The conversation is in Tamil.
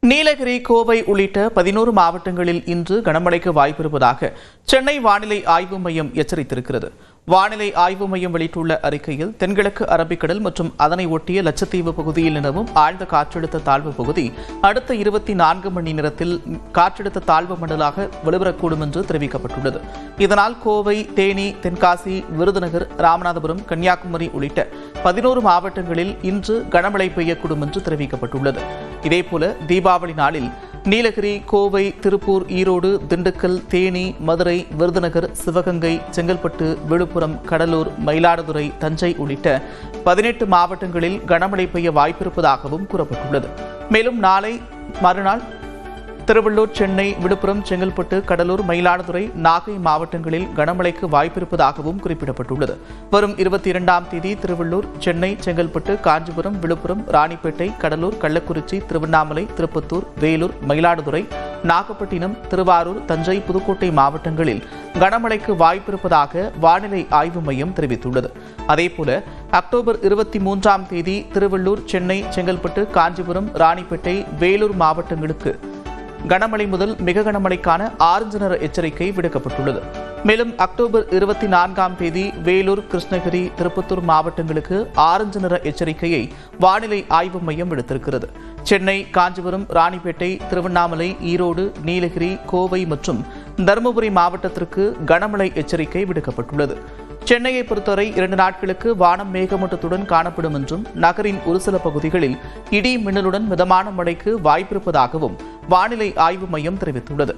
நீலகிரி, கோவை உள்ளிட்ட 11 மாவட்டங்களில் இன்று கனமழைக்கு வாய்ப்பிருப்பதாக சென்னை வானிலை ஆய்வு மையம் எச்சரித்திருக்கிறது. வானிலை ஆய்வு மையம் வெளியிட்டுள்ள அறிக்கையில், தென்கிழக்கு அரபிக்கடல் மற்றும் அதனை ஒட்டிய லட்சத்தீவு பகுதியில் நிலவும் ஆழ்ந்த காற்றழுத்த தாழ்வு பகுதி அடுத்த 24 மணி நேரத்தில் காற்றழுத்த தாழ்வு மண்டலாக வலுப்பெறக்கூடும் என்று தெரிவிக்கப்பட்டுள்ளது. இதனால் கோவை, தேனி, தென்காசி, விருதுநகர், ராமநாதபுரம், கன்னியாகுமரி உள்ளிட்ட 11 மாவட்டங்களில் இன்று கனமழை பெய்யக்கூடும் என்று தெரிவிக்கப்பட்டுள்ளது. இதேபோல தீபாவளி நாளில் நீலகிரி, கோவை, திருப்பூர், ஈரோடு, திண்டுக்கல், தேனி, மதுரை, விருதுநகர், சிவகங்கை, செங்கல்பட்டு, விழுப்புரம், கடலூர், மயிலாடுதுறை, தஞ்சை உள்ளிட்ட 18 மாவட்டங்களில் கனமழை பெய்ய வாய்ப்பிருப்பதாகவும் கூறப்பட்டுள்ளது. மேலும் நாளை மறுநாள் திருவள்ளூர், சென்னை, விழுப்புரம், செங்கல்பட்டு, கடலூர், மயிலாடுதுறை, நாகை மாவட்டங்களில் கனமழைக்கு வாய்ப்பிருப்பதாகவும் குறிப்பிடப்பட்டுள்ளது. வரும் 22ஆம் தேதி திருவள்ளூர், சென்னை, செங்கல்பட்டு, காஞ்சிபுரம், விழுப்புரம், ராணிப்பேட்டை, கடலூர், கள்ளக்குறிச்சி, திருவண்ணாமலை, திருப்பத்தூர், வேலூர், மயிலாடுதுறை, நாகப்பட்டினம், திருவாரூர், தஞ்சை, புதுக்கோட்டை மாவட்டங்களில் கனமழைக்கு வாய்ப்பிருப்பதாக வானிலை ஆய்வு மையம் தெரிவித்துள்ளது. அதேபோல அக்டோபர் 23ஆம் தேதி திருவள்ளூர், சென்னை, செங்கல்பட்டு, காஞ்சிபுரம், ராணிப்பேட்டை, வேலூர் மாவட்டங்களுக்கு கனமழை முதல் மிக கனமழைக்கான ஆரஞ்சு நிற எச்சரிக்கை விடுக்கப்பட்டுள்ளது. மேலும் அக்டோபர் 24ஆம் தேதி வேலூர், கிருஷ்ணகிரி, திருப்பத்தூர் மாவட்டங்களுக்கு ஆரஞ்சு நிற எச்சரிக்கையை வானிலை ஆய்வு மையம் விடுத்திருக்கிறது. சென்னை, காஞ்சிபுரம், ராணிப்பேட்டை, திருவண்ணாமலை, ஈரோடு, நீலகிரி, கோவை மற்றும் தருமபுரி மாவட்டத்திற்கு கனமழை எச்சரிக்கை விடுக்கப்பட்டுள்ளது. சென்னையை பொறுத்தவரை 2 நாட்களுக்கு வானம் மேகமூட்டத்துடன் காணப்படும் என்றும், நகரின் ஒரு சில பகுதிகளில் இடி மின்னலுடன் மிதமான மழைக்கு வாய்ப்பிருப்பதாகவும் வானிலை ஆய்வு மையம் தெரிவித்துள்ளது.